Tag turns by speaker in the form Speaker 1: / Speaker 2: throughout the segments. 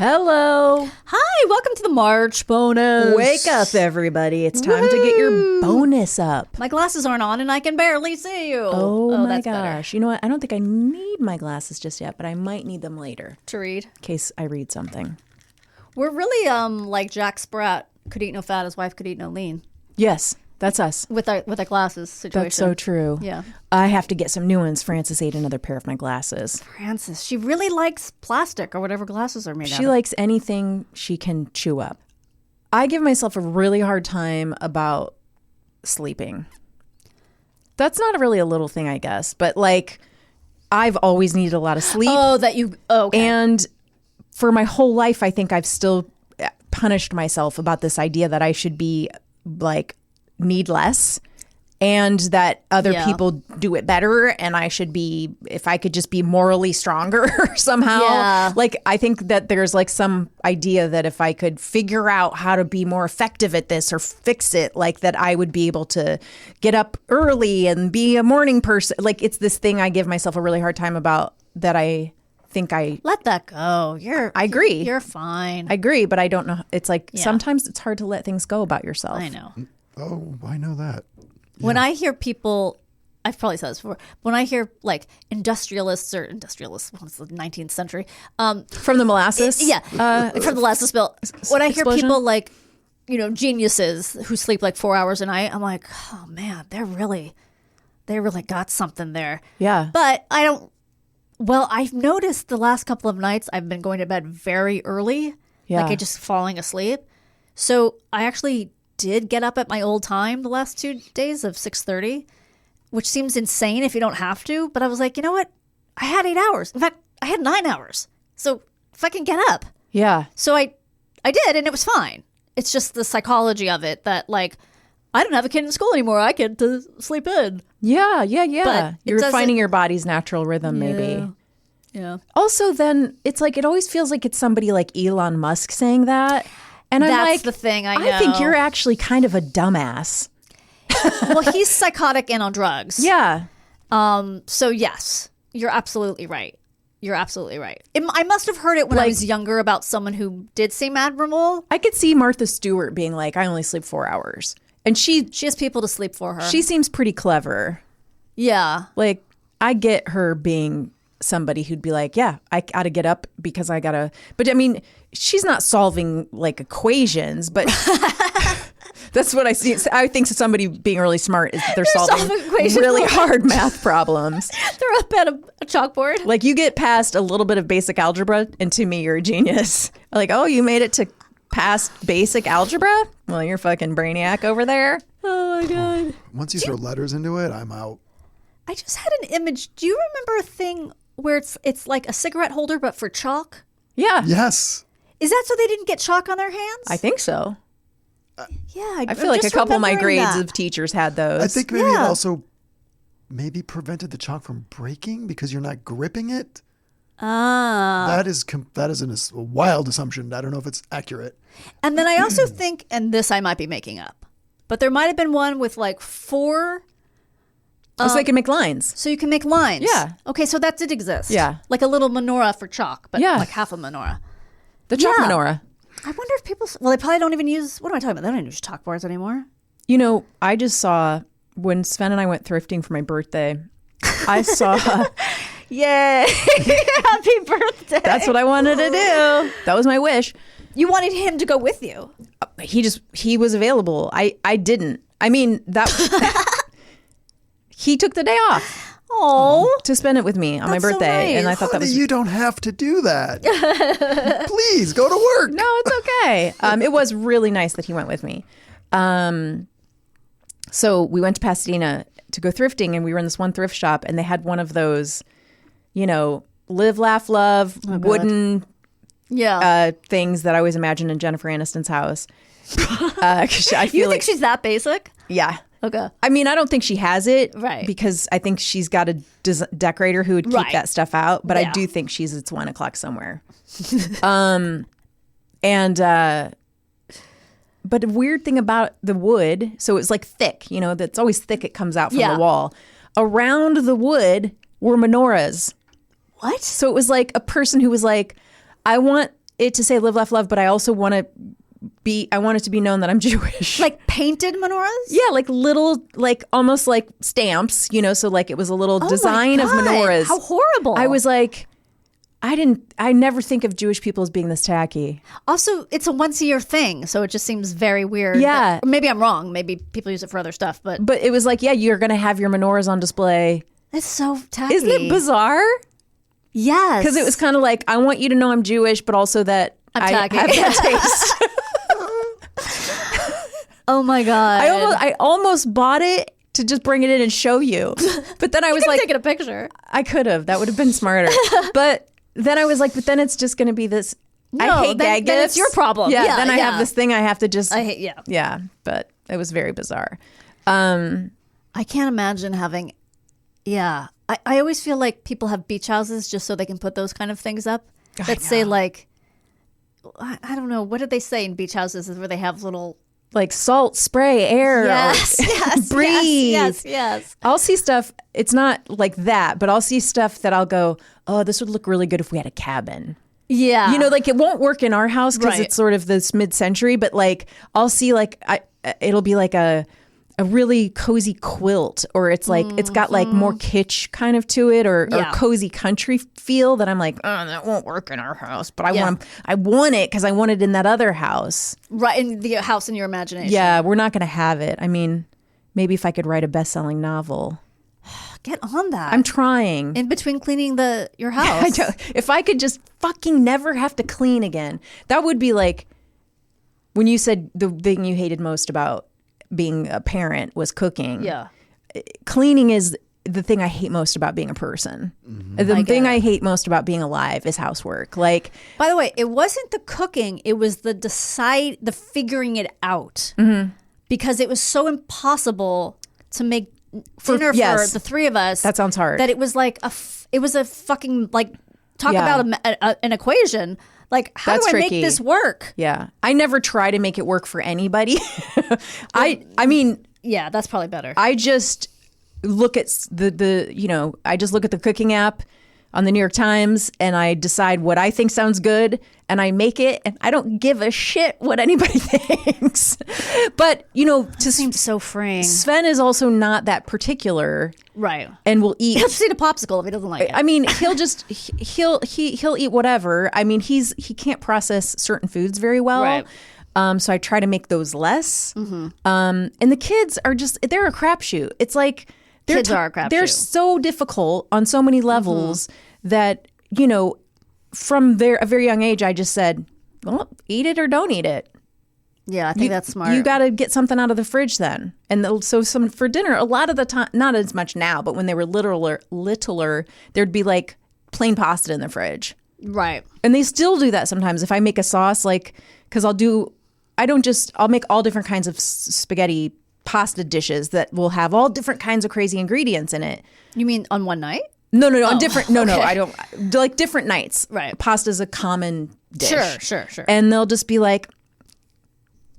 Speaker 1: Hello.
Speaker 2: Hi, welcome to the March bonus.
Speaker 1: Wake up, everybody. It's time to get your bonus up.
Speaker 2: My glasses aren't on and I can barely see you.
Speaker 1: Oh my
Speaker 2: that's
Speaker 1: gosh.
Speaker 2: better.
Speaker 1: You know what? I don't think I need my glasses just yet, but I might need them later
Speaker 2: To read.
Speaker 1: in case I read something.
Speaker 2: We're really like Jack Sprat, could eat no fat, his wife could eat no lean.
Speaker 1: Yes, that's us.
Speaker 2: With our glasses situation.
Speaker 1: That's so true.
Speaker 2: Yeah.
Speaker 1: I have to get some new ones. Frances ate another pair of my glasses.
Speaker 2: Frances, she really likes plastic or whatever glasses are made out
Speaker 1: She
Speaker 2: of.
Speaker 1: likes anything she can chew up. I give myself a really hard time about sleeping. That's not really a little thing, I guess, but like I've always needed a lot of sleep.
Speaker 2: Okay.
Speaker 1: And for my whole life, I think I've still punished myself about this idea that I should be like need less and that other people do it better and I should be, if I could just be morally stronger somehow.
Speaker 2: Yeah.
Speaker 1: Like I think that there's like some idea that if I could figure out how to be more effective at this or fix it, like that I would be able to get up early and be a morning person. Like it's this thing I give myself a really hard time about that I think
Speaker 2: Let that go.
Speaker 1: I agree.
Speaker 2: You're fine.
Speaker 1: I agree, but I don't know. It's like sometimes it's hard to let things go about yourself.
Speaker 2: I know.
Speaker 3: Oh, I know that.
Speaker 2: When I hear people, I've probably said this before, when I hear like industrialists, well, it's the 19th century.
Speaker 1: From the molasses?
Speaker 2: From the last spill. When I hear
Speaker 1: explosion?
Speaker 2: people like, geniuses who sleep like 4 hours a night, I'm like, oh man, they really got something there.
Speaker 1: Yeah.
Speaker 2: But I've noticed the last couple of nights I've been going to bed very early.
Speaker 1: Yeah.
Speaker 2: Like I just falling asleep. So I actually did get up at my old time the last 2 days of 6:30, which seems insane if you don't have to. But I was like, you know what? I had 8 hours. In fact, I had 9 hours. So if I can get up.
Speaker 1: Yeah.
Speaker 2: So I did, and it was fine. It's just the psychology of it that like, I don't have a kid in school anymore. I get to sleep in.
Speaker 1: Yeah.
Speaker 2: But it
Speaker 1: You're
Speaker 2: doesn't-
Speaker 1: finding your body's natural rhythm, maybe.
Speaker 2: Yeah.
Speaker 1: Also, then it's like it always feels like it's somebody like Elon Musk saying that. And I'm
Speaker 2: That's
Speaker 1: like,
Speaker 2: the thing, I know.
Speaker 1: I think you're actually kind of a dumbass.
Speaker 2: Well, he's psychotic and on drugs.
Speaker 1: Yeah.
Speaker 2: So yes, you're absolutely right. You're absolutely right. I must have heard it when I was younger about someone who did seem admirable.
Speaker 1: I could see Martha Stewart being like, I only sleep 4 hours. And she
Speaker 2: She has people to sleep for her.
Speaker 1: she seems pretty clever.
Speaker 2: yeah.
Speaker 1: Like, I get her being somebody who'd be like, yeah, I gotta get up because I gotta. But I mean, she's not solving like equations, but that's what I see. I think somebody being really smart is that they're solving
Speaker 2: equations.
Speaker 1: really hard math problems.
Speaker 2: They're up at a chalkboard.
Speaker 1: Like, you get past a little bit of basic algebra, and to me, you're a genius. Like, oh, you made it to past basic algebra? Well, you're fucking brainiac over there. Oh my God.
Speaker 3: Once you throw letters into it, I'm out.
Speaker 2: I just had an image. Do you remember a thing where it's like a cigarette holder but for chalk?
Speaker 1: Yeah.
Speaker 3: Yes.
Speaker 2: Is that so they didn't get chalk on their hands?
Speaker 1: I think so.
Speaker 2: Yeah.
Speaker 1: I feel like a couple of my grades
Speaker 2: that.
Speaker 1: of teachers had those.
Speaker 3: I think maybe it
Speaker 2: Yeah.
Speaker 3: also maybe prevented the chalk from breaking because you're not gripping it. That is a wild assumption. I don't know if it's accurate.
Speaker 2: And then I also think, and this I might be making up, but there might have been one with like 4.
Speaker 1: so they can make lines.
Speaker 2: So you can make lines.
Speaker 1: Yeah.
Speaker 2: Okay, so that did exist.
Speaker 1: Yeah.
Speaker 2: Like a little menorah for chalk, but
Speaker 1: Yeah.
Speaker 2: like half a menorah.
Speaker 1: The chalk
Speaker 2: Yeah.
Speaker 1: menorah.
Speaker 2: I wonder if people, well, they probably don't even use, what am I talking about? They don't even use chalkboards anymore.
Speaker 1: You know, I just saw when Sven and I went thrifting for my birthday, I saw
Speaker 2: Yay. Happy birthday.
Speaker 1: that's what I wanted to do. That was my wish.
Speaker 2: You wanted him to go with you.
Speaker 1: He was available. I didn't. I mean, that he took the day off
Speaker 2: Oh.
Speaker 1: to spend it with me on my
Speaker 2: That's so
Speaker 1: birthday. And I
Speaker 2: nice.
Speaker 1: thought that
Speaker 3: Honey,
Speaker 1: was
Speaker 3: you don't have to do that. Please go to work.
Speaker 1: no, it's okay. It was really nice that he went with me. So we went to Pasadena to go thrifting, and we were in this one thrift shop, and they had one of those, live, laugh, love, wooden
Speaker 2: Yeah.
Speaker 1: things that I always imagine in Jennifer Aniston's house. 'Cause I feel
Speaker 2: you
Speaker 1: like
Speaker 2: think she's that basic?
Speaker 1: yeah.
Speaker 2: Okay.
Speaker 1: I mean, I don't think she has it,
Speaker 2: Right.
Speaker 1: Because I think she's got a decorator who would keep
Speaker 2: Right.
Speaker 1: that stuff out. But I
Speaker 2: Yeah.
Speaker 1: do think she's it's 1 o'clock somewhere. But the weird thing about the wood, so it's like thick, that's always thick. It comes out from
Speaker 2: Yeah.
Speaker 1: the wall. Around the wood were menorahs.
Speaker 2: What?
Speaker 1: So it was like a person who was like, I want it to say live, laugh, love, but I also want it to be known that I'm Jewish.
Speaker 2: Like painted menorahs?
Speaker 1: Yeah, like little, like almost like stamps, so like it was a little design of menorahs.
Speaker 2: How horrible.
Speaker 1: I was like, I never think of Jewish people as being this tacky.
Speaker 2: Also, it's a once a year thing, so it just seems very weird.
Speaker 1: Yeah.
Speaker 2: Maybe I'm wrong. Maybe people use it for other stuff, but
Speaker 1: it was like, yeah, you're going to have your menorahs on display.
Speaker 2: it's so tacky.
Speaker 1: Isn't it bizarre?
Speaker 2: Yes.
Speaker 1: Because it was kind of like, I want you to know I'm Jewish, but also that I have that taste.
Speaker 2: Oh my God.
Speaker 1: I almost bought it to just bring it in and show you. But then I was like,
Speaker 2: taking a picture.
Speaker 1: I could have. That would have been smarter. But then I was like, but then it's just going to be this. I hate gag
Speaker 2: then
Speaker 1: gifts.
Speaker 2: it's your problem.
Speaker 1: Yeah. Then I have this thing I have to just.
Speaker 2: I hate. Yeah.
Speaker 1: Yeah. But it was very bizarre.
Speaker 2: I can't imagine having. Yeah. I always feel like people have beach houses just so they can put those kind of things up. That say like, I don't know. What did they say in beach houses? Is where they have little.
Speaker 1: Like salt, spray, air,
Speaker 2: yes,
Speaker 1: breathe.
Speaker 2: Yes.
Speaker 1: I'll see stuff. It's not like that, but I'll see stuff that I'll go, oh, this would look really good if we had a cabin.
Speaker 2: Yeah.
Speaker 1: Like it won't work in our house because it's sort of this mid-century, but like I'll see like it'll be like a really cozy quilt, or it's like it's got like more kitsch kind of to it, or cozy country feel that I'm like, oh, that won't work in our house, but I want it because I want it in that other house.
Speaker 2: Right, in the house in your imagination.
Speaker 1: Yeah, we're not going to have it. I mean, maybe if I could write a best-selling novel.
Speaker 2: Get on that.
Speaker 1: I'm trying.
Speaker 2: In between cleaning your house.
Speaker 1: If I could just fucking never have to clean again, that would be like when you said the thing you hated most about being a parent was cooking.
Speaker 2: Yeah.
Speaker 1: Cleaning is the thing I hate most about being a person. Mm-hmm. The thing I hate most about being alive is housework. Like,
Speaker 2: by the way, it wasn't the cooking, it was the figuring it out.
Speaker 1: Mm-hmm.
Speaker 2: Because it was so impossible to make dinner for the three of us.
Speaker 1: That sounds hard.
Speaker 2: That it was like it was a fucking like talk about an equation. Like, how do I make this work?
Speaker 1: Yeah. I never try to make it work for anybody. I mean,
Speaker 2: yeah, that's probably better.
Speaker 1: I just look at I just look at the cooking app on the New York Times and I decide what I think sounds good and I make it and I don't give a shit what anybody thinks. But,
Speaker 2: it seems so freeing.
Speaker 1: Sven is also not that particular.
Speaker 2: Right.
Speaker 1: And will eat.
Speaker 2: He'll just eat a popsicle if he doesn't like it.
Speaker 1: I mean, he'll eat whatever. I mean, he can't process certain foods very well.
Speaker 2: Right.
Speaker 1: So I try to make those less. Mm-hmm. And the kids are they're a crapshoot. It's like
Speaker 2: kids are a crapshoot.
Speaker 1: They're so difficult on so many levels that, from a very young age, I just said, well, eat it or don't eat it.
Speaker 2: Yeah, I think that's smart.
Speaker 1: You got to get something out of the fridge then. And so for dinner, a lot of the time, not as much now, but when they were littler, there'd be like plain pasta in the fridge.
Speaker 2: Right.
Speaker 1: And they still do that sometimes. If I make a sauce, like, because I'll make all different kinds of spaghetti pasta dishes that will have all different kinds of crazy ingredients in it.
Speaker 2: You mean on one night?
Speaker 1: No, on different. No, I don't like different nights.
Speaker 2: Right.
Speaker 1: Pasta's a common dish.
Speaker 2: Sure.
Speaker 1: And they'll just be like,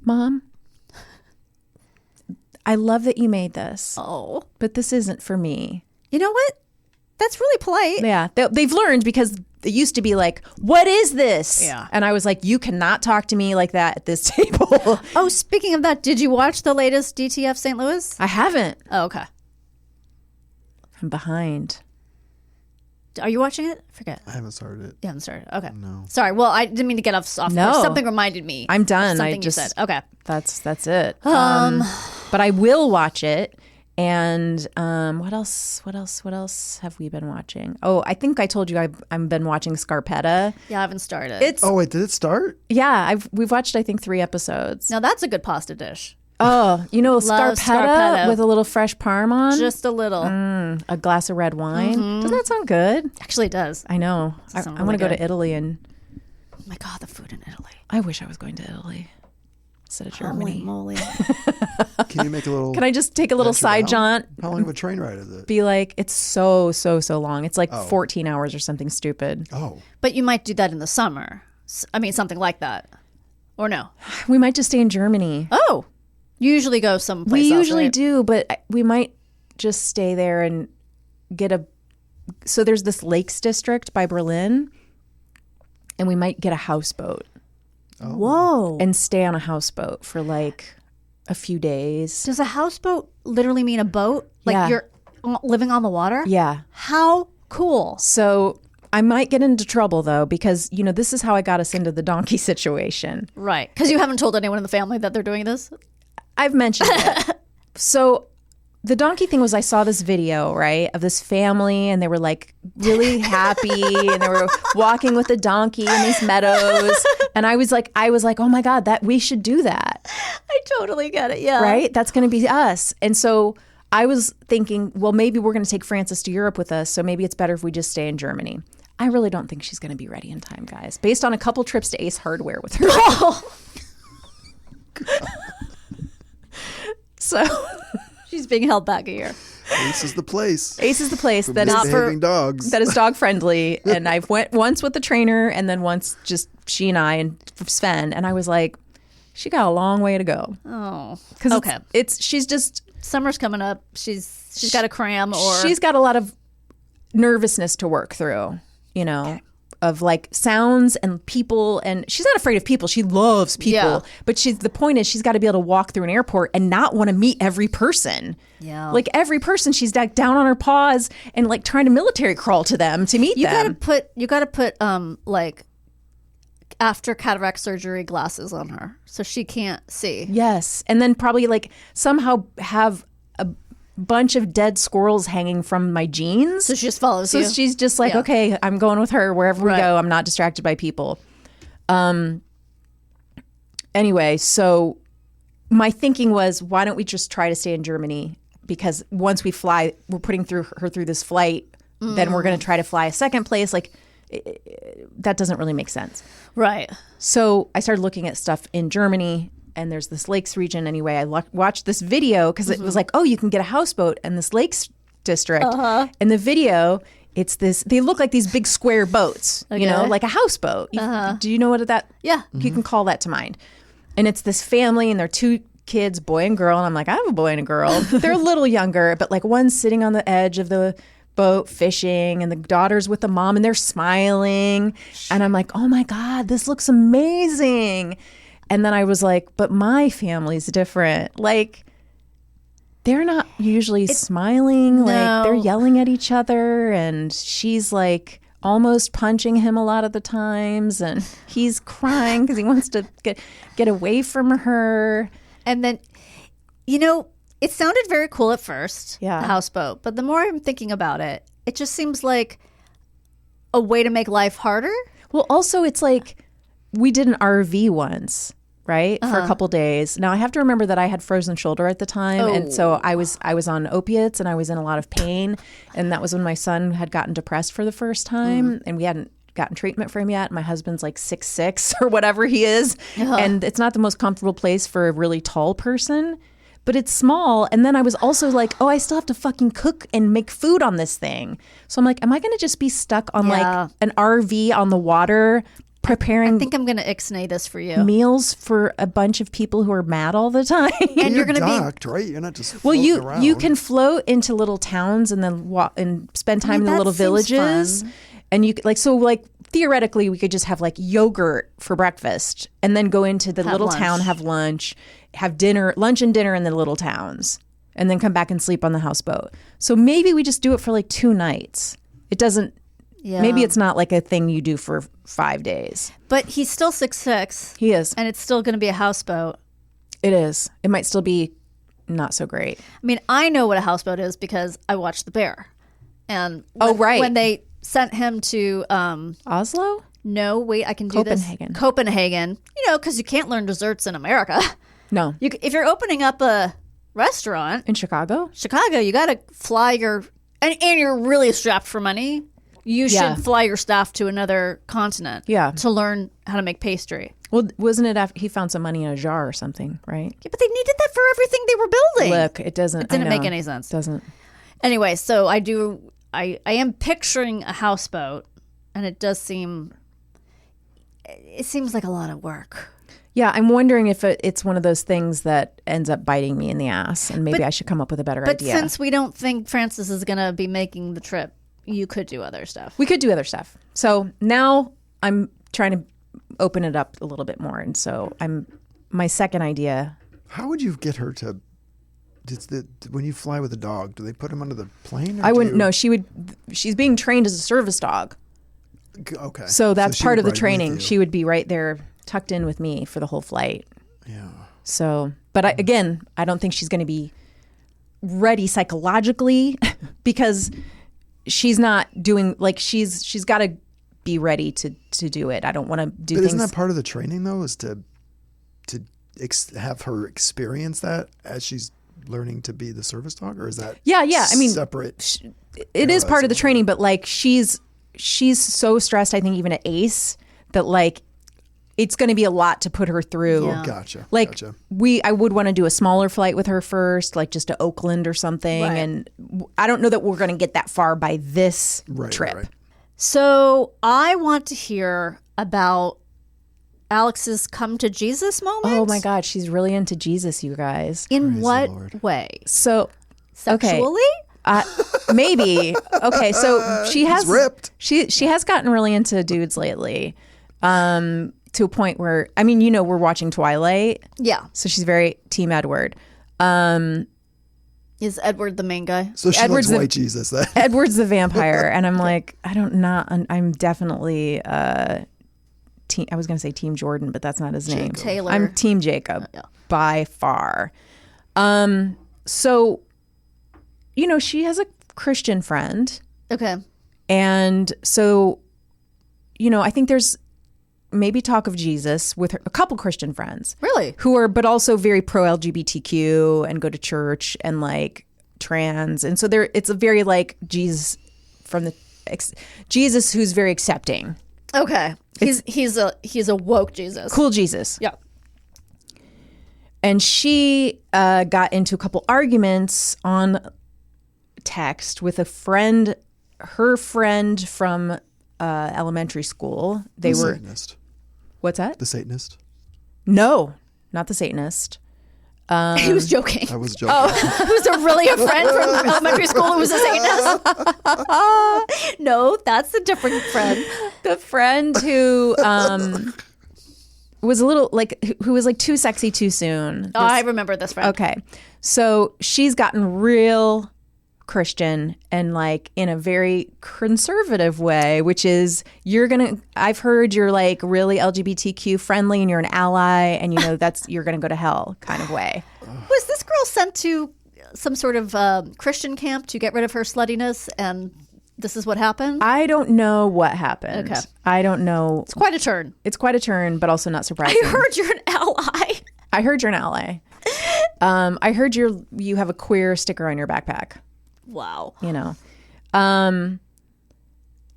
Speaker 1: Mom, I love that you made this.
Speaker 2: Oh.
Speaker 1: But this isn't for me.
Speaker 2: You know what? That's really polite.
Speaker 1: Yeah. They've learned because it used to be like, what is this?
Speaker 2: Yeah.
Speaker 1: And I was like, you cannot talk to me like that at this table.
Speaker 2: Oh, speaking of that, did you watch the latest DTF St. Louis?
Speaker 1: I haven't.
Speaker 2: Oh, okay.
Speaker 1: I'm behind.
Speaker 2: Are you watching it? I forget.
Speaker 3: I haven't started it.
Speaker 2: You haven't started. Okay.
Speaker 3: No.
Speaker 2: Sorry. Well, I didn't mean to get off.
Speaker 1: No.
Speaker 2: Something reminded me.
Speaker 1: I'm done.
Speaker 2: Something you said. Okay.
Speaker 1: That's it. But I will watch it. And what else have we been watching? Oh, I think I told you I've been watching Scarpetta.
Speaker 2: Yeah, I haven't started.
Speaker 3: Oh, wait, did it start?
Speaker 1: Yeah, we've watched, I think, 3 episodes.
Speaker 2: Now, that's a good pasta dish.
Speaker 1: Oh, Scarpetta with a little fresh parm on?
Speaker 2: Just a little.
Speaker 1: A glass of red wine. Doesn't that sound good?
Speaker 2: Actually, it does.
Speaker 1: I know. I want to go to Italy and...
Speaker 2: Oh my God, the food in Italy.
Speaker 1: I wish I was going to Italy instead of Germany.
Speaker 2: Holy moly.
Speaker 3: Can you make a little...
Speaker 1: Can I just take a little side jaunt?
Speaker 3: How long of a train ride is it?
Speaker 1: Be like, it's so long. It's like 14 hours or something stupid.
Speaker 3: Oh.
Speaker 2: But you might do that in the summer. I mean, something like that. Or no?
Speaker 1: We might just stay in Germany.
Speaker 2: Oh. You usually go someplace
Speaker 1: We
Speaker 2: else,
Speaker 1: usually
Speaker 2: right?
Speaker 1: do, but we might just stay there and get so there's this Lakes District by Berlin. and we might get a houseboat
Speaker 2: Whoa.
Speaker 1: and stay on a houseboat for like a few days.
Speaker 2: Does a houseboat literally mean a boat? Like
Speaker 1: Yeah.
Speaker 2: you're living on the water?
Speaker 1: Yeah.
Speaker 2: How cool.
Speaker 1: So I might get into trouble though, because, you know, this is how I got us into the donkey situation.
Speaker 2: Right. Because you haven't told anyone in the family that they're doing this?
Speaker 1: I've mentioned it. So the donkey thing was, I saw this video, right, of this family, and they were like really happy, and they were walking with a donkey in these meadows. And I was like, oh my God, that we should do that.
Speaker 2: I totally get it. Yeah.
Speaker 1: Right? That's going to be us. And so I was thinking, well, maybe we're going to take Frances to Europe with us. So maybe it's better if we just stay in Germany. I really don't think she's going to be ready in time, guys, based on a couple trips to Ace Hardware with her. So
Speaker 2: She's being held back a year.
Speaker 3: Ace is the place.
Speaker 1: Ace is the place that is
Speaker 3: Misbehaving dogs.
Speaker 1: that is dog friendly. And I've went once with the trainer, and then once just she and I and Sven. And I was like, she got a long way to go.
Speaker 2: Oh.
Speaker 1: Because
Speaker 2: Okay.
Speaker 1: she's just,
Speaker 2: Summer's coming up. She's got a cram or
Speaker 1: she's got a lot of nervousness to work through, you know, of like sounds and people. And she's not afraid of people. She loves people.
Speaker 2: Yeah.
Speaker 1: But the point is, she's got to be able to walk through an airport and not want to meet every person.
Speaker 2: Yeah.
Speaker 1: Like every person, she's like down on her paws and like trying to military crawl to them to meet
Speaker 2: you
Speaker 1: them.
Speaker 2: gotta put like after cataract surgery glasses on her so she can't see.
Speaker 1: Yes. And then probably like somehow have a bunch of dead squirrels hanging from my jeans.
Speaker 2: So she just follows
Speaker 1: So
Speaker 2: you.
Speaker 1: she's just like,
Speaker 2: Yeah.
Speaker 1: okay, I'm going with her wherever we
Speaker 2: Right.
Speaker 1: go. I'm not distracted by people. Anyway, so my thinking was, why don't we just try to stay in Germany? Because once we fly, we're putting her through this flight, then we're going to try to fly a second place. Like, that doesn't really make sense.
Speaker 2: Right.
Speaker 1: So I started looking at stuff in Germany, and there's this lakes region. Anyway, I watched this video because it was like, oh, you can get a houseboat in this lakes district. In the video, it's this, they look like these big square boats, you know,
Speaker 2: Okay.
Speaker 1: like a houseboat. Do you know what that,
Speaker 2: Yeah.
Speaker 1: you can call that to mind. And it's this family, and they're two kids, boy and girl. And I'm like, I have a boy and a girl. They're a little younger, but like one's sitting on the edge of the boat fishing, and the daughter's with the mom, and they're smiling. And I'm like, oh my God, this looks amazing. And then I was like, but my family's different. Like, they're not usually smiling. Like, they're yelling at each other, and she's like almost punching him a lot of the times, and he's crying because he wants to get away from her.
Speaker 2: And then, you know, it sounded very cool at first,
Speaker 1: Yeah.
Speaker 2: the houseboat. But the more I'm thinking about it, it just seems like a way to make life harder.
Speaker 1: Well, also, it's like we did an RV once, right, for a couple days. Now I have to remember that I had frozen shoulder at the time, and so I was on opiates, and I was in a lot of pain, and that was when my son had gotten depressed for the first time, and we hadn't gotten treatment for him yet. My husband's like 6'6" or whatever he is, and it's not the most comfortable place for a really tall person. But it's small. And then I was also like, oh, I still have to fucking cook and make food on this thing. So I'm like, am I going to just be stuck on
Speaker 2: Yeah.
Speaker 1: like an RV on the water preparing
Speaker 2: I think I'm going to ixnay this for you.
Speaker 1: meals for a bunch of people who are mad all the time?
Speaker 2: And you're going to be
Speaker 3: docked, right? You're not just
Speaker 1: Well,
Speaker 3: floating around.
Speaker 1: you can float into little towns and then walk and spend time in the
Speaker 2: that
Speaker 1: little
Speaker 2: seems
Speaker 1: villages.
Speaker 2: fun.
Speaker 1: And you like, so like theoretically we could just have like yogurt for breakfast and then go into the little
Speaker 2: lunch.
Speaker 1: town, have lunch, have lunch and dinner in the little towns, and then come back and sleep on the houseboat. So maybe we just do it for like 2 nights. It doesn't,
Speaker 2: Yeah.
Speaker 1: maybe it's not like a thing you do for 5 days.
Speaker 2: But he's still 6'6",
Speaker 1: He is.
Speaker 2: and it's still going to be a houseboat.
Speaker 1: It is. It might still be not so great.
Speaker 2: I mean, I know what a houseboat is because I watched The Bear. And
Speaker 1: Oh, right.
Speaker 2: when they sent him to
Speaker 1: Oslo?
Speaker 2: no, wait, I can do
Speaker 1: Copenhagen.
Speaker 2: this. Copenhagen. You know, because you can't learn desserts in America.
Speaker 1: No.
Speaker 2: If you're opening up a restaurant,
Speaker 1: In Chicago?
Speaker 2: Chicago, you got to fly and you're really strapped for money. You
Speaker 1: Yeah.
Speaker 2: should fly your staff to another continent
Speaker 1: Yeah.
Speaker 2: to learn how to make pastry.
Speaker 1: Well, wasn't it after he found some money in a jar or something, right?
Speaker 2: Yeah, but they needed that for everything they were building.
Speaker 1: Look, it doesn't.
Speaker 2: It didn't
Speaker 1: I
Speaker 2: make
Speaker 1: know.
Speaker 2: any sense.
Speaker 1: Doesn't.
Speaker 2: Anyway, so I am picturing a houseboat, and it seems like a lot of work.
Speaker 1: Yeah, I'm wondering if it's one of those things that ends up biting me in the ass, and maybe I should come up with a better
Speaker 2: But
Speaker 1: idea.
Speaker 2: since we don't think Frances is going to be making the trip, you could do other stuff.
Speaker 1: We could do other stuff. So now I'm trying to open it up a little bit more. And so my second idea.
Speaker 3: How would you get her to? When you fly with a dog, do they put him under the plane?
Speaker 1: I wouldn't. No, she's being trained as a service dog.
Speaker 3: Okay.
Speaker 1: So that's part of the
Speaker 3: ride with
Speaker 1: training.
Speaker 3: you.
Speaker 1: She would be right there, tucked in with me for the whole flight.
Speaker 3: Yeah.
Speaker 1: So, but again, I don't think she's going to be ready psychologically because she's not doing she's got to be ready to do it. I don't want to do
Speaker 3: But
Speaker 1: things.
Speaker 3: isn't that part of the training though? Is to have her experience that as she's learning to be the service dog, or is that
Speaker 1: Yeah. I mean,
Speaker 3: separate?
Speaker 1: it is part of the training, but like she's so stressed. I think even at ACE that like it's going to be a lot to put her through.
Speaker 2: Yeah.
Speaker 3: Gotcha.
Speaker 1: Like
Speaker 3: gotcha.
Speaker 1: I would want to do a smaller flight with her first, like just to Oakland or something.
Speaker 2: Right.
Speaker 1: And I don't know that we're going to get that far by this trip.
Speaker 3: Right.
Speaker 2: So I want to hear about Alex's come to Jesus moment.
Speaker 1: Oh my God, she's really into Jesus, you guys.
Speaker 2: In
Speaker 3: Praise
Speaker 2: what
Speaker 3: the Lord.
Speaker 2: way?
Speaker 1: So
Speaker 2: Sexually?
Speaker 1: maybe. Okay, so she has
Speaker 3: ripped.
Speaker 1: She has gotten really into dudes lately, to a point where we're watching Twilight,
Speaker 2: Yeah.
Speaker 1: so she's very team Edward.
Speaker 2: Is Edward the main guy?
Speaker 3: So she
Speaker 1: Edward's
Speaker 3: likes
Speaker 1: the-
Speaker 3: white Jesus. Then.
Speaker 1: Edward's the vampire, and I'm like, I'm definitely I was going to say Team Jordan, but that's not his name.
Speaker 2: Taylor.
Speaker 1: I'm Team Jacob by far. So, she has a Christian friend,
Speaker 2: Okay.
Speaker 1: and so, I think there's maybe talk of Jesus with a couple Christian friends.
Speaker 2: Really?
Speaker 1: Who are, but also very pro LGBTQ and go to church and like trans. And so it's a very like Jesus Jesus who's very accepting.
Speaker 2: Okay. He's a woke Jesus.
Speaker 1: Cool Jesus.
Speaker 2: Yeah.
Speaker 1: And she got into a couple arguments on text with her friend from elementary school. They
Speaker 3: The
Speaker 1: were,
Speaker 3: Satanist.
Speaker 1: what's that?
Speaker 3: The Satanist.
Speaker 1: No, not the Satanist.
Speaker 2: He was joking.
Speaker 3: I was joking.
Speaker 2: Who's really a friend from elementary school who was a Satanist? No, that's a different friend.
Speaker 1: The friend who was a little who was like too sexy too soon.
Speaker 2: Oh, I remember this friend.
Speaker 1: Okay. So she's gotten real Christian and like in a very conservative way, which is I've heard you're like really LGBTQ friendly and you're an ally and you're going to go to hell kind of way.
Speaker 2: Was this girl sent to some sort of Christian camp to get rid of her sluttiness and this is what happened?
Speaker 1: I don't know what happened.
Speaker 2: Okay.
Speaker 1: I don't know.
Speaker 2: It's quite a turn.
Speaker 1: It's quite a turn, but also not surprising.
Speaker 2: I heard you're an ally.
Speaker 1: I heard you're an ally. I heard you have a queer sticker on your backpack.
Speaker 2: Wow.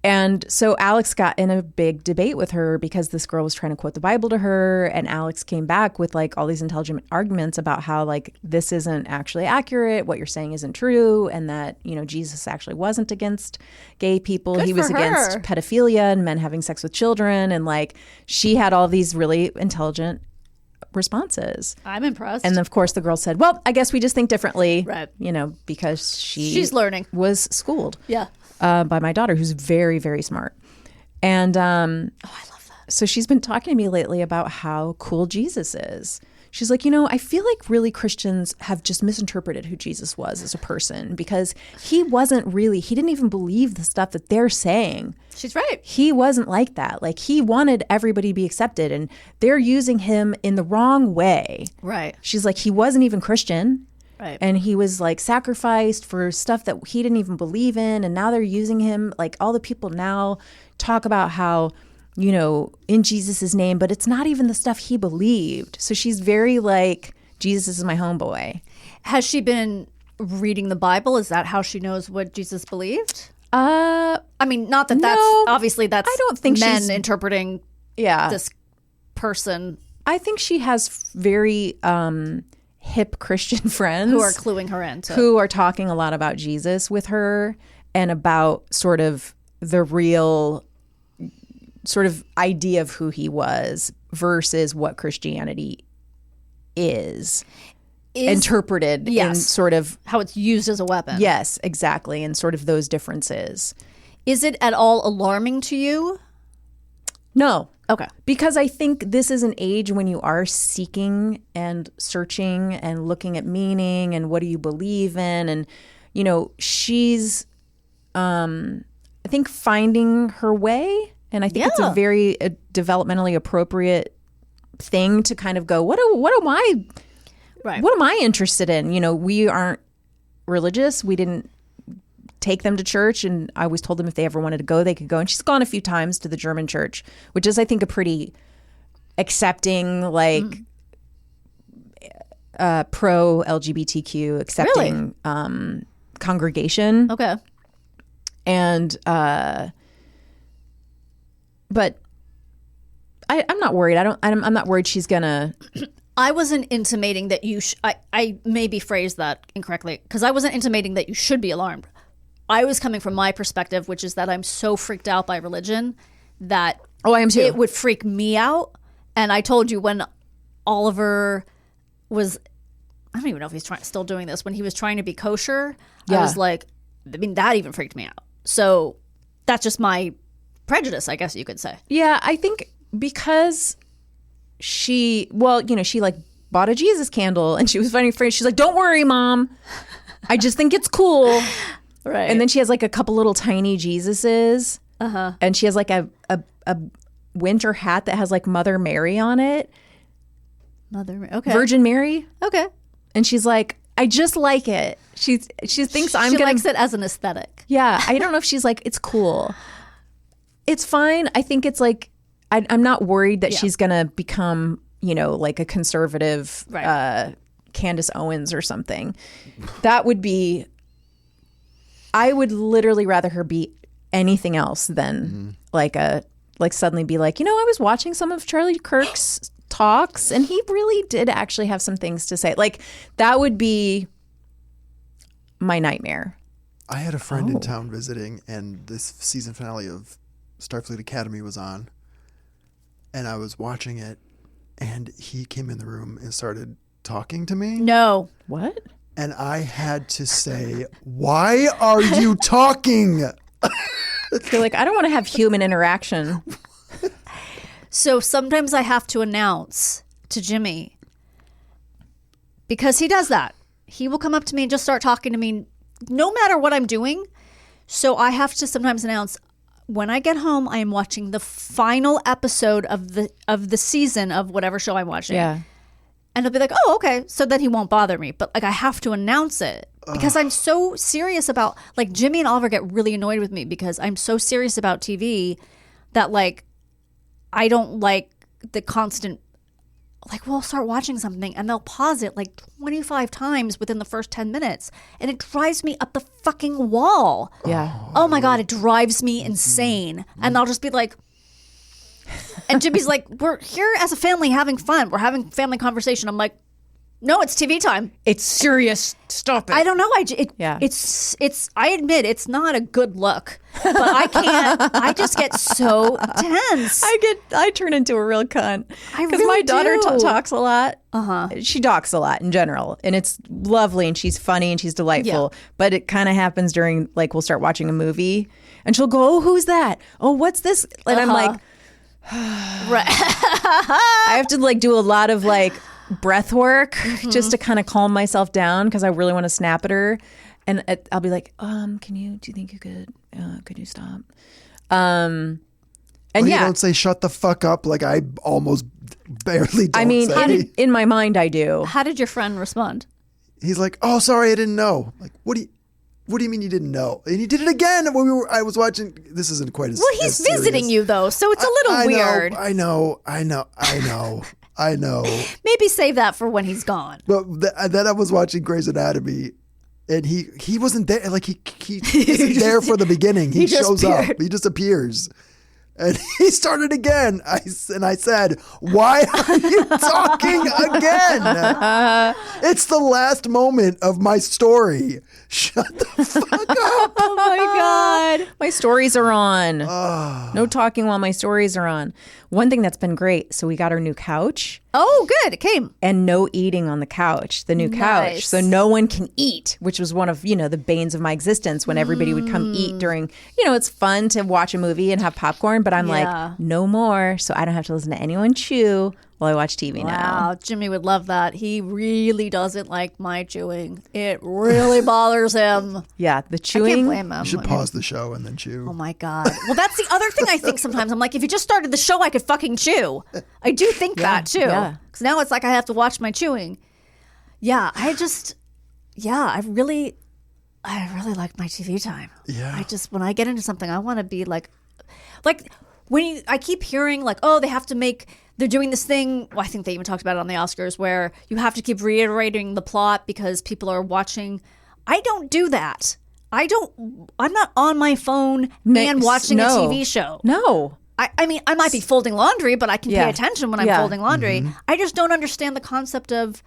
Speaker 1: And so Alex got in a big debate with her because this girl was trying to quote the Bible to her, and Alex came back with like all these intelligent arguments about how like this isn't actually accurate, what you're saying isn't true, and that Jesus actually wasn't against gay people.
Speaker 2: Good
Speaker 1: he was
Speaker 2: for
Speaker 1: against
Speaker 2: her.
Speaker 1: pedophilia and men having sex with children, and like she had all these really intelligent responses.
Speaker 2: I'm impressed.
Speaker 1: And of course the girl said, well, I guess we just think differently,
Speaker 2: Right.
Speaker 1: Because
Speaker 2: she's learning.
Speaker 1: was schooled
Speaker 2: Yeah.
Speaker 1: by my daughter, who's very, very smart. And
Speaker 2: I love that.
Speaker 1: so she's been talking to me lately about how cool Jesus is. She's like, I feel like really Christians have just misinterpreted who Jesus was as a person because he didn't even believe the stuff that they're saying.
Speaker 2: She's right.
Speaker 1: He wasn't like that. Like he wanted everybody to be accepted and they're using him in the wrong way.
Speaker 2: Right.
Speaker 1: She's like, he wasn't even Christian.
Speaker 2: Right.
Speaker 1: And he was like sacrificed for stuff that he didn't even believe in. And now they're using him. Like all the people now talk about how, in Jesus's name, but it's not even the stuff he believed. So she's very like, Jesus is my homeboy.
Speaker 2: Has she been reading the Bible? Is that how she knows what Jesus believed?
Speaker 1: I
Speaker 2: mean, not that
Speaker 1: No,
Speaker 2: that's obviously that's
Speaker 1: I don't think
Speaker 2: men
Speaker 1: she's-
Speaker 2: interpreting
Speaker 1: yeah.
Speaker 2: this person
Speaker 1: I think she has very hip Christian friends
Speaker 2: who are cluing her into.
Speaker 1: who are talking a lot about Jesus with her and about sort of the real sort of idea of who he was versus what Christianity is interpreted in
Speaker 2: yes.
Speaker 1: sort of,
Speaker 2: how it's used as a weapon.
Speaker 1: yes, exactly, and sort of those differences.
Speaker 2: Is it at all alarming to you?
Speaker 1: No,
Speaker 2: Okay.
Speaker 1: Because I think this is an age when you are seeking and searching and looking at meaning and what do you believe in. And, you know, she's, I think, finding her way. And I think it's a very developmentally appropriate thing to kind of go, what am I interested in? You know, we aren't religious. We didn't take them to church, and I always told them if they ever wanted to go, they could go. And she's gone a few times to the German church, which is, I think, a pretty accepting, like pro LGBTQ accepting congregation.
Speaker 2: Okay.
Speaker 1: And but I'm not worried. I'm not worried she's gonna.
Speaker 2: I wasn't intimating that you. I maybe phrased that incorrectly because I wasn't intimating that you should be alarmed. I was coming from my perspective, which is that I'm so freaked out by religion that
Speaker 1: I am too.
Speaker 2: It would freak me out. And I told you when Oliver was, I don't even know if he's still doing this. When he was trying to be kosher, I was like, I mean, that even freaked me out. So that's just my prejudice, I guess you could say.
Speaker 1: Yeah, I think because she like bought a Jesus candle and she was finding friends. She's like, don't worry, Mom. I just think it's cool.
Speaker 2: Right.
Speaker 1: And then she has like a couple little tiny Jesuses. And she has like a winter hat that has like Mother Mary on it.
Speaker 2: Okay.
Speaker 1: Virgin Mary.
Speaker 2: Okay.
Speaker 1: And she's like, I just like it. She thinks
Speaker 2: she likes it as an aesthetic.
Speaker 1: Yeah. I don't know if she's like, it's cool. It's fine. I think it's like, I'm not worried that she's going to become, you know, like a conservative Candace Owens or something. That would be, I would literally rather her be anything else than like suddenly be like, you know, I was watching some of Charlie Kirk's talks and he really did actually have some things to say. Like that would be my nightmare.
Speaker 3: I had a friend in town visiting, and this season finale of Starfleet Academy was on, and I was watching it, and he came in the room and started talking to me.
Speaker 2: No.
Speaker 1: What?
Speaker 3: And I had to say, why are you talking?
Speaker 1: You're like, I don't want to have human interaction.
Speaker 2: So sometimes I have to announce to Jimmy, because he does that. He will come up to me and just start talking to me no matter what I'm doing. So I have to sometimes announce, when I get home, I am watching the final episode of the season of whatever show I'm watching.
Speaker 1: Yeah.
Speaker 2: And he'll be like, oh, okay. So then he won't bother me. But like I have to announce it because I'm so serious about, like, Jimmy and Oliver get really annoyed with me because I'm so serious about TV that, like, I don't like the constant, like, we'll start watching something and they'll pause it like 25 times within the first 10 minutes. And it drives me up the fucking wall.
Speaker 1: Yeah.
Speaker 2: Oh my God, it drives me insane. And I'll just be like, and Jimmy's like, we're here as a family having fun. We're having family conversation. I'm like, no, it's TV time.
Speaker 1: It's serious. Stop it.
Speaker 2: I don't know.
Speaker 1: Yeah.
Speaker 2: It's. I admit it's not a good look, but I can't. I just get so tense.
Speaker 1: I turn into a real cunt
Speaker 2: I
Speaker 1: because
Speaker 2: really
Speaker 1: my daughter
Speaker 2: do.
Speaker 1: talks a lot. She talks a lot in general, and it's lovely, and she's funny, and she's delightful.
Speaker 2: Yeah.
Speaker 1: But it kind of happens during, like, we'll start watching a movie, and she'll go, "Oh, who's that? Oh, what's this?" And I'm like,
Speaker 2: right.
Speaker 1: I have to like do a lot of like breath work just to kind of calm myself down because I really want to snap at her, and I'll be like, do you think you could you stop? And
Speaker 3: You
Speaker 1: yeah,
Speaker 3: don't say shut the fuck up like I almost barely don't
Speaker 1: I mean,
Speaker 3: say.
Speaker 1: in my mind, I do.
Speaker 2: How did your friend respond?
Speaker 3: He's like, oh, sorry, I didn't know. Like, what do you mean you didn't know? And he did it again when I was watching. This isn't quite as
Speaker 2: Well, he's
Speaker 3: as
Speaker 2: visiting you though, so it's a little weird.
Speaker 3: I know.
Speaker 2: Maybe save that for when he's gone.
Speaker 3: But then I was watching Grey's Anatomy, and he wasn't there. Like he isn't there for the beginning. He shows up. He just appears. And he started again. I said, why are you talking again? It's the last moment of my story. Shut the fuck up.
Speaker 1: Oh my God. My stories are on. No talking while my stories are on. One thing that's been great. So we got our new couch.
Speaker 2: Oh, good. It came.
Speaker 1: And no eating on the couch, the new couch. So no one can eat, which was one of, the banes of my existence when everybody would come eat during, it's fun to watch a movie and have popcorn, but but I'm
Speaker 2: Yeah.
Speaker 1: like, no more. So I don't have to listen to anyone chew while I watch TV now.
Speaker 2: Wow, Jimmy would love that. He really doesn't like my chewing. It really bothers him.
Speaker 1: Yeah, the
Speaker 2: I can't
Speaker 1: chewing.
Speaker 2: blame him.
Speaker 3: You should pause the show and then chew.
Speaker 2: Oh my God. Well, that's the other thing I think sometimes. I'm like, if you just started the show, I could fucking chew. I do think that too.
Speaker 1: yeah.
Speaker 2: Because now it's like I have to watch my chewing. Yeah, I really like my TV time.
Speaker 3: Yeah.
Speaker 2: When I get into something, I want to be like I keep hearing like, oh, they're doing this thing. Well, I think they even talked about it on the Oscars where you have to keep reiterating the plot because people are watching. I don't do that. I'm not on my phone and watching a TV show.
Speaker 1: No.
Speaker 2: I mean, I might be folding laundry, but I can pay attention when I'm folding laundry. I just don't understand the concept of,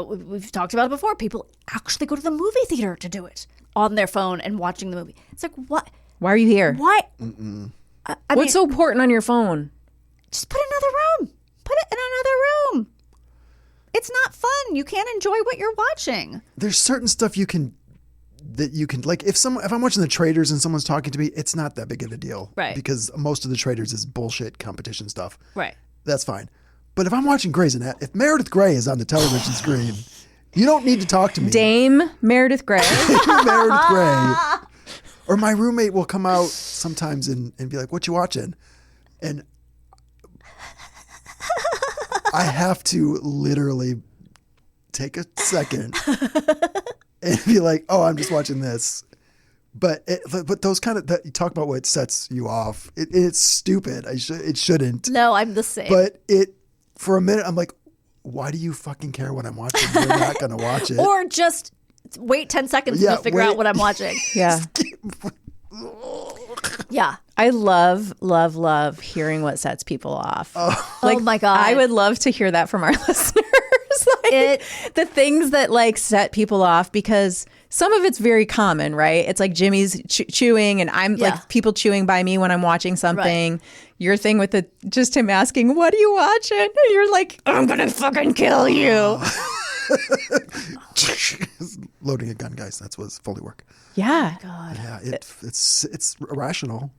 Speaker 2: we've talked about it before, people actually go to the movie theater to do it on their phone and watching the movie. It's like, what?
Speaker 1: Why are you here?
Speaker 2: Why?
Speaker 1: What's so important on your phone?
Speaker 2: Just put it in another room. Put it in another room. It's not fun. You can't enjoy what you're watching.
Speaker 3: There's certain stuff you can like if I'm watching The Traitors and someone's talking to me, it's not that big of a deal.
Speaker 2: Right.
Speaker 3: Because most of The Traitors is bullshit competition stuff.
Speaker 2: Right.
Speaker 3: That's fine. But if I'm watching Grey's Anatomy, if Meredith Grey is on the television screen, you don't need to talk to me.
Speaker 1: Dame Meredith Grey.
Speaker 3: Meredith Grey. Or my roommate will come out sometimes and be like, "What you watching?" And I have to literally take a second and be like, "Oh, I'm just watching this." But those kind of you talk about what sets you off. It's stupid. It shouldn't.
Speaker 2: No, I'm the same.
Speaker 3: But for a minute, I'm like, "Why do you fucking care what I'm watching? You're not gonna watch it."
Speaker 2: Or just wait 10 seconds to figure out what I'm watching.
Speaker 1: Yeah.
Speaker 2: Yeah.
Speaker 1: I love hearing what sets people off.
Speaker 2: Oh my God.
Speaker 1: I would love to hear that from our listeners. The things that like set people off, because some of it's very common, right? It's like Jimmy's chewing and I'm like people chewing by me when I'm watching something. Right. Your thing with just him asking, "What are you watching?" And you're like, "I'm going to fucking kill you."
Speaker 3: Loading a gun, guys. That's what's Foley work.
Speaker 1: Yeah.
Speaker 2: God.
Speaker 3: Yeah, it's irrational.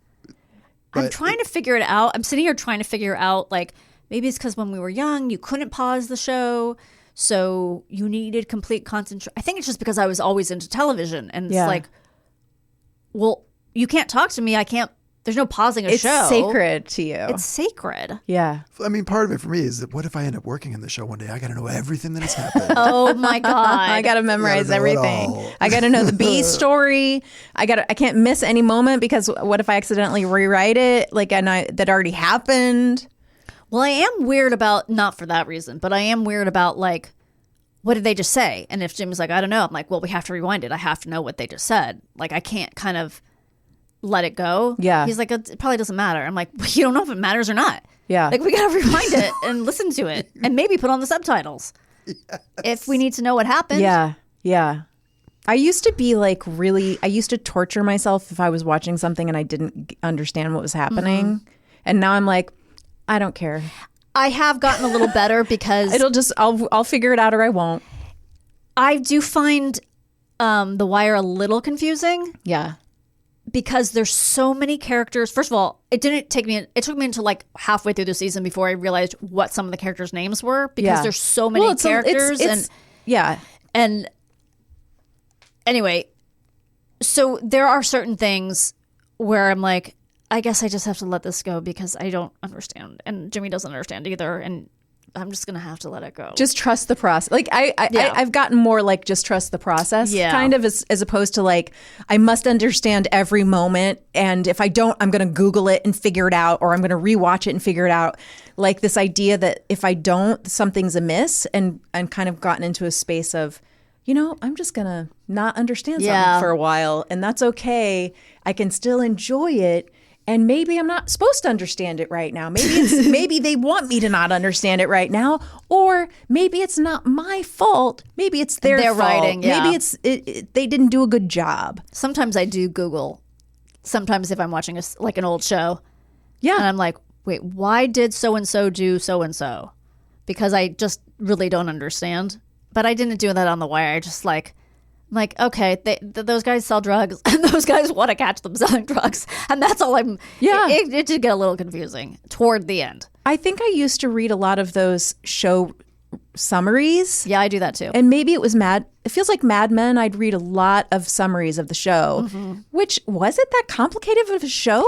Speaker 2: I'm trying to figure it out. I'm sitting here trying to figure out, like, maybe it's because when we were young, you couldn't pause the show, so you needed complete concentration. I think it's just because I was always into television, and it's like, well, you can't talk to me. I can't. There's no pausing a show.
Speaker 1: It's sacred to you.
Speaker 2: It's sacred.
Speaker 1: Yeah.
Speaker 3: I mean, part of it for me is that what if I end up working in the show one day? I got to know everything that has happened.
Speaker 2: Oh my God.
Speaker 1: I got to memorize everything. I got to know the B story. I can't miss any moment, because what if I accidentally rewrite it? Like, that already happened.
Speaker 2: Well, I am weird about, not for that reason, but I am weird about, like, what did they just say? And if Jim's like, I don't know, I'm like, well, we have to rewind it. I have to know what they just said. Like, I can't kind of let it go.
Speaker 1: Yeah.
Speaker 2: He's like, it probably doesn't matter. I'm like, well, you don't know if it matters or not.
Speaker 1: Yeah.
Speaker 2: Like, we got to rewind it and listen to it and maybe put on the subtitles if we need to know what happened.
Speaker 1: Yeah. Yeah. I used to be like I used to torture myself if I was watching something and I didn't understand what was happening. Mm-hmm. And now I'm like, I don't care.
Speaker 2: I have gotten a little better because
Speaker 1: I'll figure it out or I won't.
Speaker 2: I do find The Wire a little confusing.
Speaker 1: Yeah.
Speaker 2: Because there's so many characters. First of all, it took me until like halfway through the season before I realized what some of the characters' names were, because there's so many characters. And anyway, so there are certain things where I'm like, I guess I just have to let this go because I don't understand, and Jimmy doesn't understand either, and I'm just gonna have to let it go.
Speaker 1: Just trust the process. Like I've gotten more like just trust the process, kind of, as opposed to like I must understand every moment, and if I don't, I'm gonna Google it and figure it out, or I'm gonna rewatch it and figure it out. Like this idea that if I don't, something's amiss, and kind of gotten into a space of, I'm just gonna not understand something for a while, and that's okay. I can still enjoy it. And maybe I'm not supposed to understand it right now. Maybe they want me to not understand it right now, or maybe it's not my fault. Maybe it's their fault.
Speaker 2: Writing. Yeah.
Speaker 1: Maybe it's they didn't do a good job.
Speaker 2: Sometimes I do Google. Sometimes if I'm watching an old show, and I'm like, wait, why did so and so do so and so? Because I just really don't understand. But I didn't do that on The Wire. I just I'm like, okay, those guys sell drugs and those guys want to catch them selling drugs. And that's all I'm...
Speaker 1: Yeah.
Speaker 2: It did get a little confusing toward the end.
Speaker 1: I think I used to read a lot of those show summaries.
Speaker 2: Yeah, I do that too.
Speaker 1: And maybe it was it feels like Mad Men. I'd read a lot of summaries of the show, which was it that complicated of a show?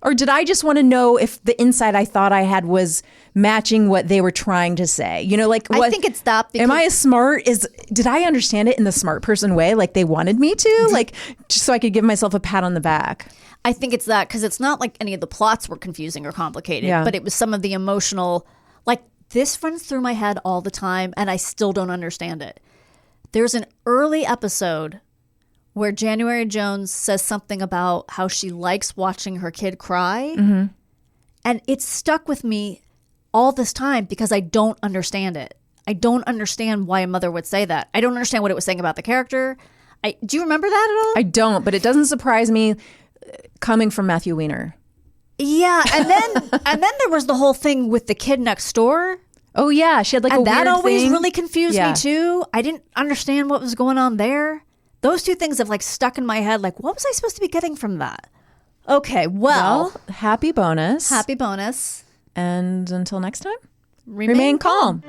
Speaker 1: Or did I just want to know if the insight I thought I had was matching what they were trying to say? You know, like
Speaker 2: I think it's that.
Speaker 1: Am I as smart? Did I understand it in the smart person way? Like they wanted me to? Like just so I could give myself a pat on the back?
Speaker 2: I think it's that because it's not like any of the plots were confusing or complicated, but it was some of the emotional, like this runs through my head all the time and I still don't understand it. There's an early episode where January Jones says something about how she likes watching her kid cry. And it's stuck with me all this time because I don't understand it. I don't understand why a mother would say that. I don't understand what it was saying about the character. Do you remember that at all?
Speaker 1: I don't, but it doesn't surprise me coming from Matthew Weiner.
Speaker 2: Yeah, and then there was the whole thing with the kid next door.
Speaker 1: Oh yeah, she had like
Speaker 2: and
Speaker 1: a weird
Speaker 2: that always
Speaker 1: thing.
Speaker 2: really confused me too. I didn't understand what was going on there. Those two things have like stuck in my head. Like, what was I supposed to be getting from that? Okay, well
Speaker 1: happy bonus.
Speaker 2: Happy bonus.
Speaker 1: And until next time, remain calm.